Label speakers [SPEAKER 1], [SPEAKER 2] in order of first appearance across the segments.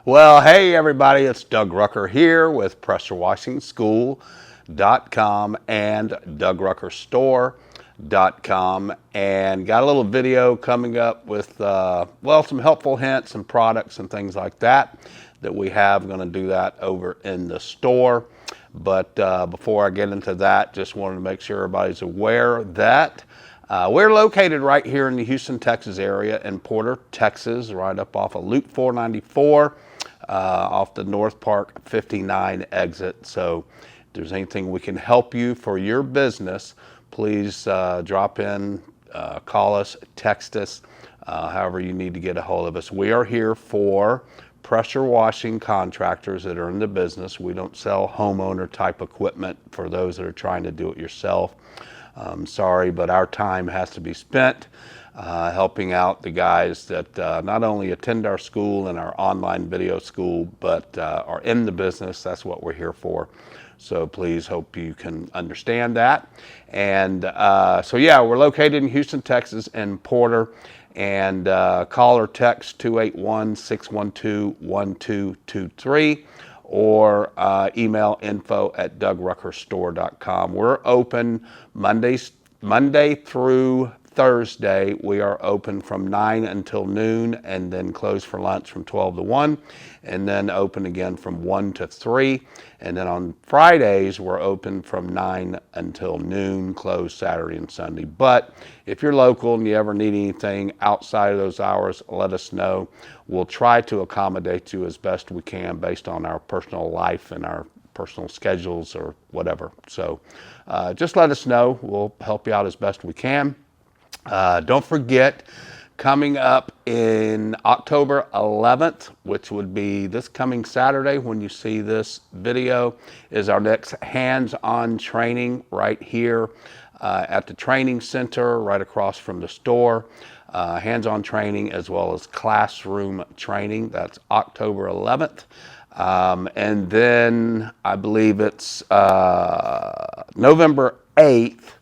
[SPEAKER 1] Well, hey everybody, it's Doug Rucker here with PressureWashingSchool.com and DougRuckerStore.com, and got a little video coming up with, well, some helpful hints and products and things like that we have. Going to do that over in the store. But before I get into that, just wanted to make sure everybody's aware that we're located right here in the Houston, Texas area in Porter, Texas, right up off of Loop 494, off the North Park 59 exit. So if there's anything we can help you for your business, please drop in, call us, text us, however you need to get a hold of us. We are here for pressure washing contractors that are in the business. We don't sell homeowner type equipment for those that are trying to do it yourself. Sorry, but our time has to be spent helping out the guys that not only attend our school and our online video school, but are in the business. That's what we're here for. So please hope you can understand that. And so yeah, we're located in Houston, Texas, in Porter. And call or text 281-612-1223 or email info@DougRuckerStore.com. We're open Monday through Thursday. We are open from 9 until noon and then close for lunch from 12 to 1 and then open again from 1 to 3. And then on Fridays, we're open from 9 until noon, closed Saturday and Sunday. But if you're local and you ever need anything outside of those hours, let us know. We'll try to accommodate you as best we can based on our personal life and our personal schedules or whatever. So just let us know. We'll help you out as best we can. Don't forget, coming up in October 11th, which would be this coming Saturday when you see this video, is our next hands-on training right here at the training center right across from the store. Hands-on training as well as classroom training. That's October 11th. And then I believe it's November 8th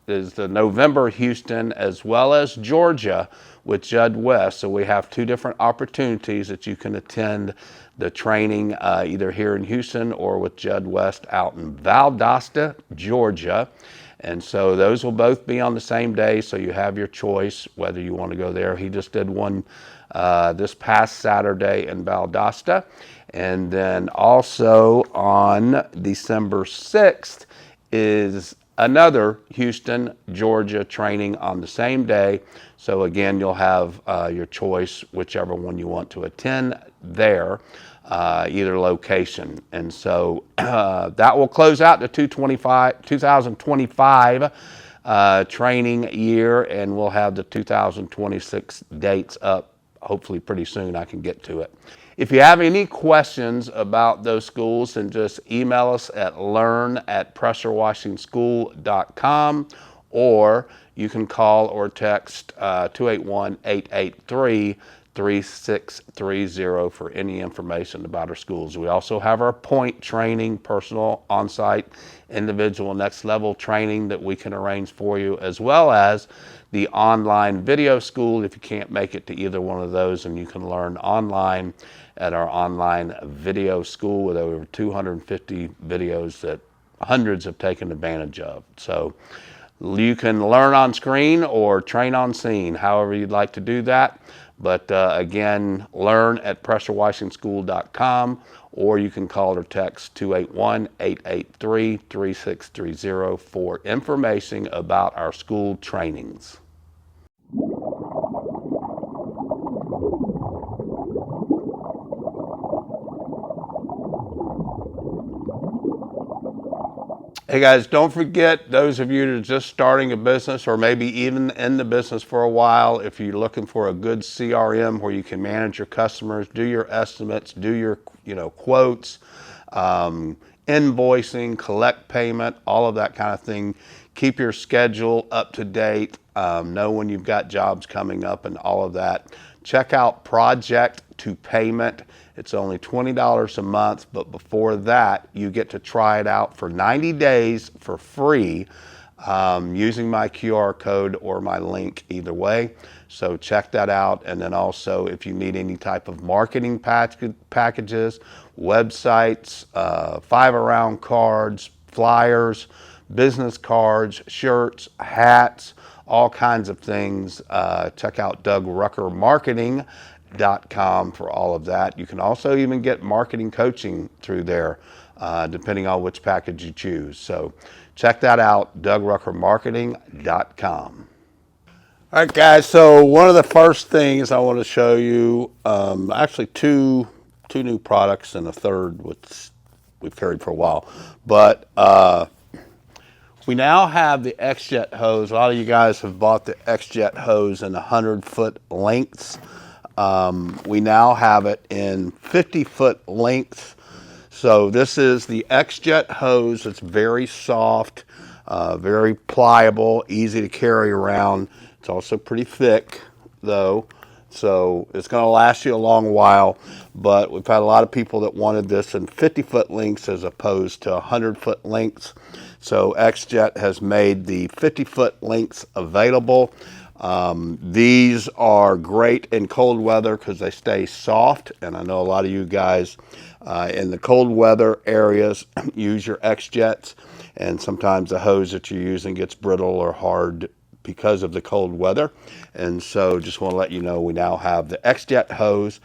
[SPEAKER 1] is the November Houston as well as Georgia with Judd West. So we have two different opportunities that you can attend the training either here in Houston or with Judd West out in Valdosta, Georgia. And so those will both be on the same day, so you have your choice whether you want to go there. He just did one this past Saturday in Valdosta. And then also on December 6th is another Houston, Georgia training on the same day. So again, you'll have your choice, whichever one you want to attend there, either location. And so that will close out the 2025 training year, and we'll have the 2026 dates up hopefully pretty soon. I can get to it. If you have any questions about those schools, then just email us at learn@pressurewashingschool.com, or you can call or text 281-883-3630 for any information about our schools. We also have our point training, personal, on-site, individual, next level training that we can arrange for you, as well as the online video school if you can't make it to either one of those, and you can learn online at our online video school with over 250 videos that hundreds have taken advantage of. So you can learn on screen or train on scene, however you'd like to do that. But again, learn@pressurewashingschool.com, or you can call or text 281-883-3630 for information about our school trainings. Hey guys, don't forget, those of you that are just starting a business or maybe even in the business for a while, if you're looking for a good CRM where you can manage your customers, do your estimates, do your quotes, invoicing, collect payment, all of that kind of thing. Keep your schedule up to date, know when you've got jobs coming up and all of that. Check out Project to Payment. It's only $20 a month, but before that, you get to try it out for 90 days for free. using my QR code or my link either way. So check that out. And then also if you need any type of marketing packages, websites, 5-around cards, flyers, business cards, shirts, hats, all kinds of things, check out DougRuckerMarketing.com for all of that. You can also even get marketing coaching through there, depending on which package you choose. So check that out, DougRuckerMarketing.com. All right, guys, so one of the first things I want to show you, actually two new products and a third, which we've carried for a while, but we now have the X-Jet hose. A lot of you guys have bought the X-Jet hose in 100-foot lengths. We now have it in 50-foot lengths. So this is the X-Jet hose. It's very soft, very pliable, easy to carry around. It's also pretty thick, though, so it's going to last you a long while. But we've had a lot of people that wanted this in 50-foot lengths as opposed to 100-foot lengths. So X-Jet has made the 50-foot lengths available. These are great in cold weather because they stay soft, and I know a lot of you guys in the cold weather areas use your X-Jets, and sometimes the hose that you're using gets brittle or hard because of the cold weather. And so just want to let you know we now have the X-Jet hose,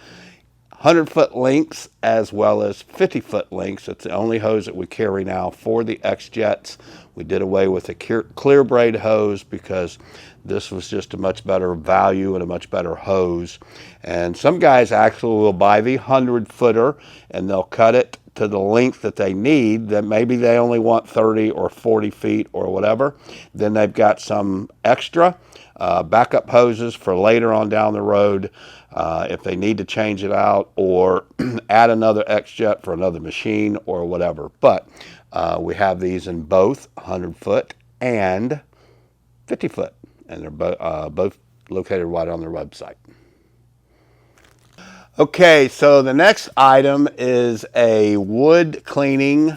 [SPEAKER 1] 100-foot lengths as well as 50-foot lengths. It's the only hose that we carry now for the X-Jets. We did away with the clear braid hose because this was just a much better value and a much better hose. And some guys actually will buy the 100-footer and they'll cut it to the length that they need, that maybe they only want 30 or 40 feet or whatever. Then they've got some extra backup hoses for later on down the road if they need to change it out or add another X-Jet for another machine or whatever. But we have these in both 100-foot and 50-foot, and they're both located right on their website. Okay, so the next item is a wood cleaning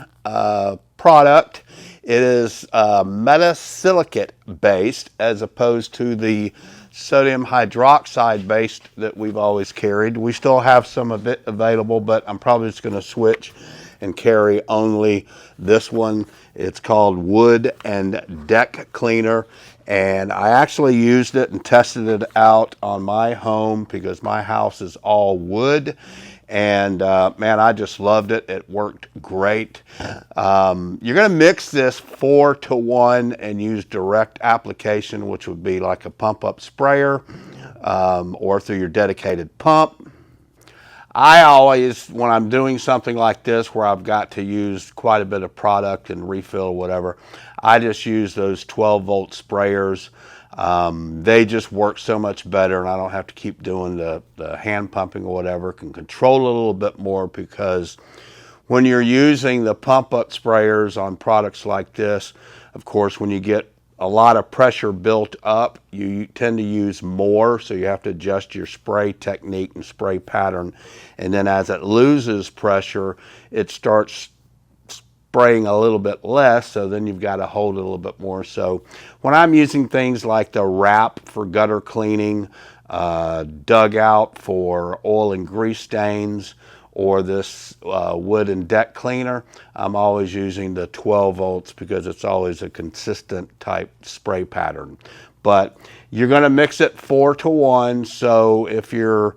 [SPEAKER 1] product. It is metasilicate based as opposed to the sodium hydroxide based that we've always carried. We still have some of it available, but I'm probably just going to switch and carry only this one. It's called Wood and Deck Cleaner. And I actually used it and tested it out on my home because my house is all wood. And man, I just loved it. It worked great. You're going to mix this 4-to-1 and use direct application, which would be like a pump-up sprayer or through your dedicated pump. I always, when I'm doing something like this where I've got to use quite a bit of product and refill or whatever, I just use those 12-volt sprayers. They just work so much better, and I don't have to keep doing the hand pumping or whatever. Can control it a little bit more because when you're using the pump-up sprayers on products like this, of course, when you get a lot of pressure built up, you tend to use more, so you have to adjust your spray technique and spray pattern. And then as it loses pressure, it starts spraying a little bit less, so then you've got to hold it a little bit more. So when I'm using things like the wrap for gutter cleaning, dugout for oil and grease stains, or this wood and deck cleaner, I'm always using the 12 volts because it's always a consistent type spray pattern. But you're going to mix it 4-to-1, so if you're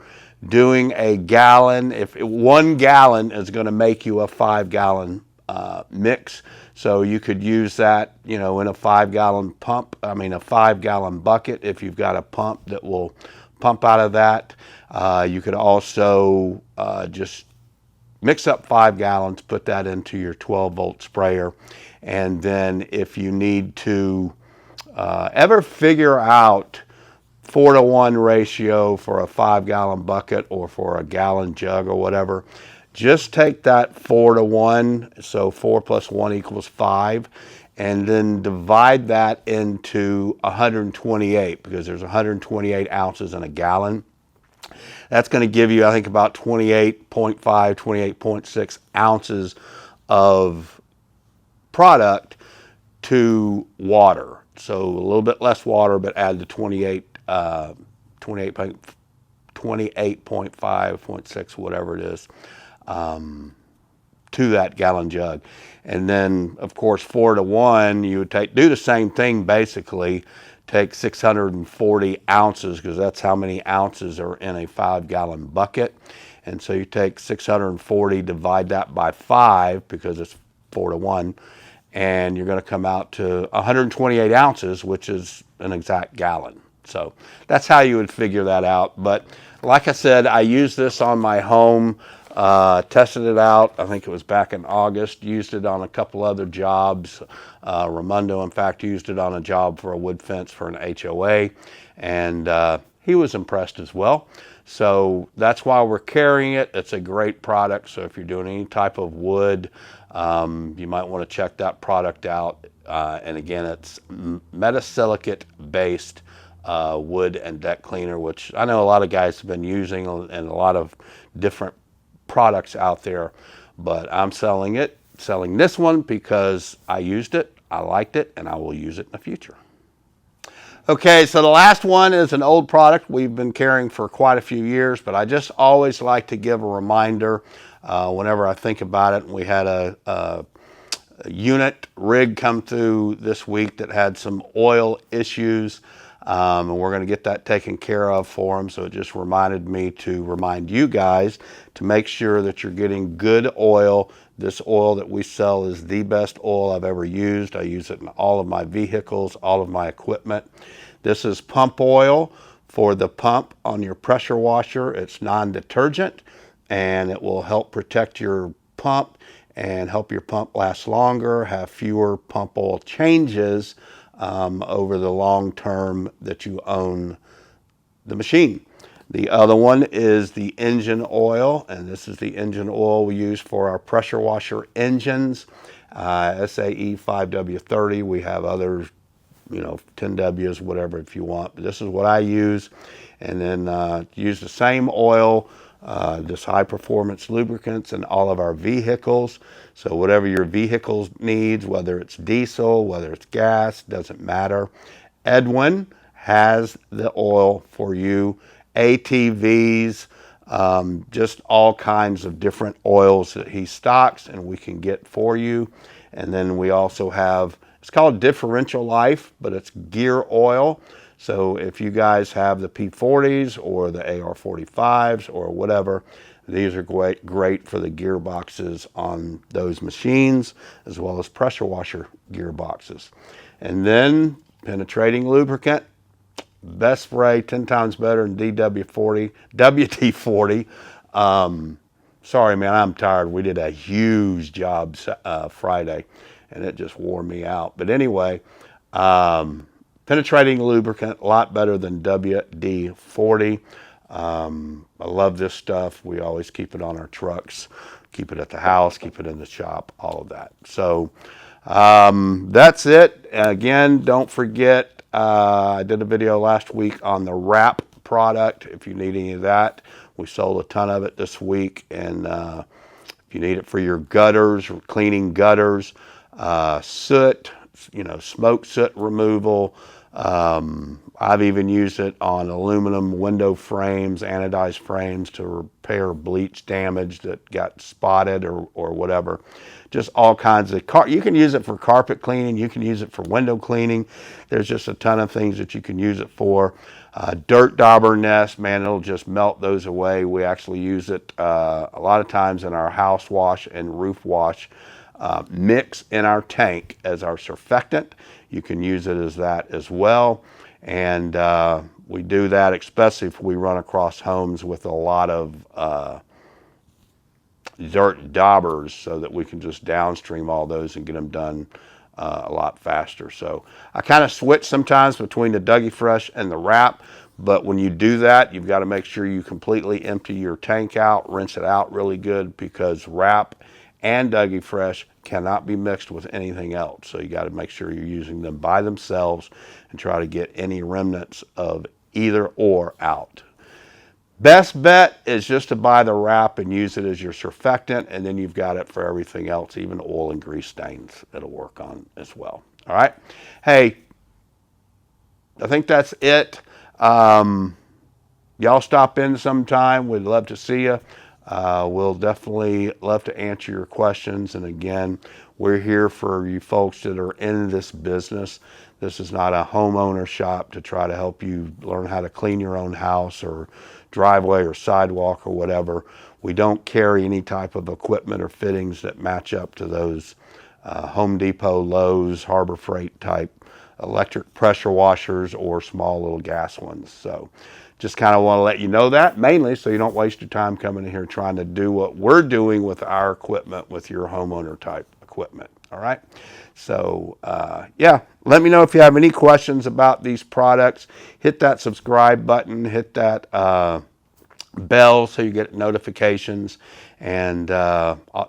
[SPEAKER 1] doing a gallon, if 1 gallon is going to make you a 5-gallon mix, so you could use that, you know, in a 5-gallon pump, a 5-gallon bucket if you've got a pump that will pump out of that. You could also just mix up 5 gallons, put that into your 12-volt sprayer, and then if you need to ever figure out 4-to-1 ratio for a 5-gallon bucket or for a gallon jug or whatever, just take that 4-to-1, so 4 plus 1 equals 5, and then divide that into 128 because there's 128 ounces in a gallon. That's going to give you, I think, about 28.5, 28.6 ounces of product to water. So a little bit less water, but add the 28.5.6, whatever it is, to that gallon jug. And then, of course, 4 to 1, you would do the same thing basically. Take 640 ounces, because that's how many ounces are in a 5-gallon bucket. And so you take 640, divide that by 5, because it's 4 to 1, and you're going to come out to 128 ounces, which is an exact gallon. So that's how you would figure that out. But like I said, I used this on my home, tested it out. I think it was back in August. Used it on a couple other jobs. Raimondo, in fact, used it on a job for a wood fence for an HOA, and he was impressed as well. So that's why we're carrying it. It's a great product. So if you're doing any type of wood, you might want to check that product out. And again, it's metasilicate based wood and deck cleaner, which I know a lot of guys have been using, and a lot of different products out there, but I'm selling this one because I used it, I liked it, and I will use it in the future. Okay, so the last one is an old product we've been carrying for quite a few years, but I just always like to give a reminder whenever I think about it. We had a unit rig come through this week that had some oil issues, and we're going to get that taken care of for them. So it just reminded me to remind you guys to make sure that you're getting good oil. This oil that we sell is the best oil I've ever used. I use it in all of my vehicles, all of my equipment. This is pump oil for the pump on your pressure washer. It's non-detergent, and it will help protect your pump and help your pump last longer, have fewer pump oil changes over the long term that you own the machine. The other one is the engine oil, and this is the engine oil we use for our pressure washer engines, SAE 5W30. We have others, 10Ws, whatever if you want, but this is what I use. And then use the same oil, just high performance lubricants in all of our vehicles. So whatever your vehicles needs, whether it's diesel, whether it's gas, doesn't matter. Edwin has the oil for you. ATVs, just all kinds of different oils that he stocks and we can get for you. And then we also have, it's called Differential Life, but it's gear oil. So if you guys have the P40s or the AR45s or whatever, these are great for the gearboxes on those machines, as well as pressure washer gearboxes. And then penetrating lubricant, best spray, 10 times better than WD-40. Sorry, man, I'm tired. We did a huge job Friday, and it just wore me out. But anyway, penetrating lubricant, a lot better than WD-40. I love this stuff. We always keep it on our trucks, keep it at the house, keep it in the shop, all of that. So that's it. Again, don't forget, I did a video last week on the wrap product. If you need any of that, we sold a ton of it this week. And if you need it for your gutters, or cleaning gutters, soot, smoke soot removal. I've even used it on aluminum window frames, anodized frames, to repair bleach damage that got spotted or whatever. Just all kinds of, you can use it for carpet cleaning, you can use it for window cleaning. There's just a ton of things that you can use it for. Dirt dauber nest, man, it'll just melt those away. We actually use it a lot of times in our house wash and roof wash mix in our tank as our surfactant. You can use it as that as well. And we do that especially if we run across homes with a lot of dirt daubers, so that we can just downstream all those and get them done a lot faster. So I kind of switch sometimes between the Dougie Fresh and the wrap, but when you do that, you've got to make sure you completely empty your tank out, rinse it out really good, because wrap and Dougie Fresh cannot be mixed with anything else. So you got to make sure you're using them by themselves and try to get any remnants of either or out. Best bet is just to buy the wrap and use it as your surfactant, and then you've got it for everything else, even oil and grease stains it'll work on as well. All right. Hey, I think that's it. Y'all stop in sometime. We'd love to see you. We'll definitely love to answer your questions. And again, we're here for you folks that are in this business. This is not a homeowner shop to try to help you learn how to clean your own house or driveway or sidewalk or whatever. We don't carry any type of equipment or fittings that match up to those Home Depot, Lowe's, Harbor Freight type electric pressure washers or small little gas ones. So just kind of want to let you know that, mainly so you don't waste your time coming in here trying to do what we're doing with our equipment with your homeowner type equipment. All right. So yeah, let me know if you have any questions about these products. Hit that subscribe button, hit that bell so you get notifications, and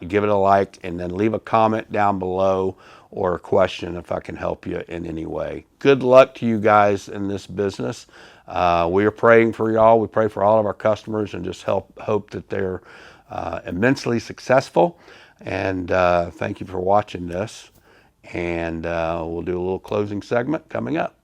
[SPEAKER 1] give it a like, and then leave a comment down below or a question if I can help you in any way. Good luck to you guys in this business. We are praying for y'all. We pray for all of our customers and just hope that they're immensely successful. And thank you for watching this. And we'll do a little closing segment coming up.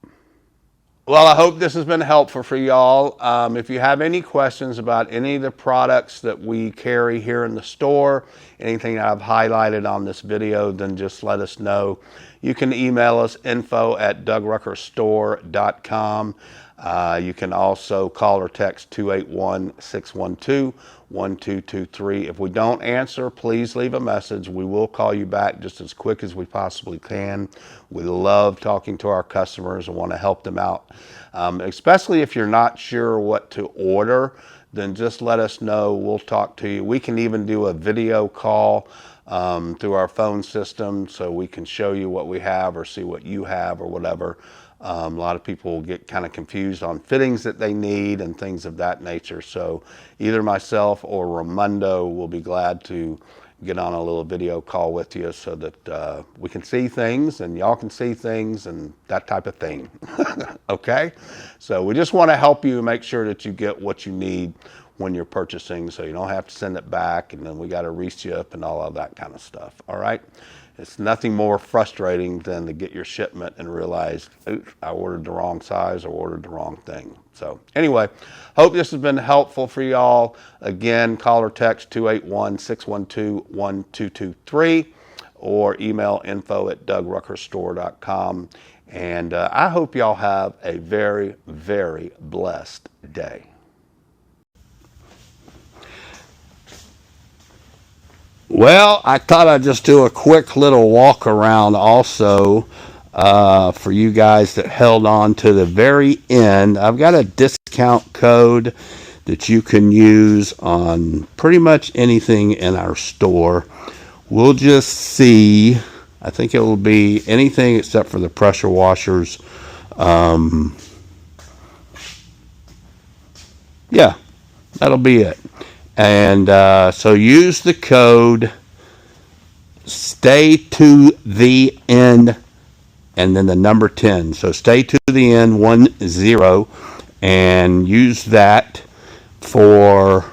[SPEAKER 1] Well, I hope this has been helpful for y'all. If you have any questions about any of the products that we carry here in the store, anything that I've highlighted on this video, then just let us know. You can email us info@DougRuckerStore.com. You can also call or text 281-612-1223. If we don't answer, please leave a message. We will call you back just as quick as we possibly can. We love talking to our customers and want to help them out. Especially if you're not sure what to order, then just let us know. We'll talk to you. We can even do a video call through our phone system so we can show you what we have or see what you have or whatever. A lot of people get kind of confused on fittings that they need and things of that nature. So either myself or Ramundo will be glad to get on a little video call with you so that we can see things and y'all can see things and that type of thing. Okay? So we just want to help you make sure that you get what you need when you're purchasing, so you don't have to send it back and then we got to re-ship and all of that kind of stuff. All right? It's nothing more frustrating than to get your shipment and realize, oops, I ordered the wrong size or ordered the wrong thing. So anyway, hope this has been helpful for y'all. Again, call or text 281-612-1223 or email info@DougRuckerStore.com. And I hope y'all have a very, very blessed day. Well, I thought I'd just do a quick little walk around also for you guys that held on to the very end. I've got a discount code that you can use on pretty much anything in our store. We'll just see. I think it will be anything except for the pressure washers. Yeah, that'll be it. And so use the code stay to the end and then the number 10. So stay to the end 10 and use that for,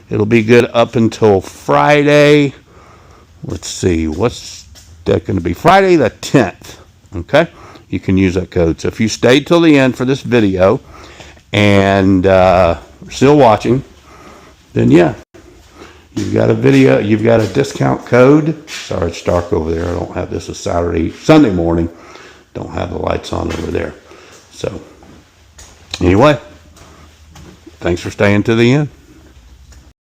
[SPEAKER 1] it'll be good up until Friday. Let's see, what's that going to be? Friday the 10th. Okay, you can use that code. So if you stay till the end for this video and still watching, then yeah, you've got a video, you've got a discount code. Sorry, it's dark over there. I don't have this. Is Sunday morning. Don't have the lights on over there. So anyway, thanks for staying to the end.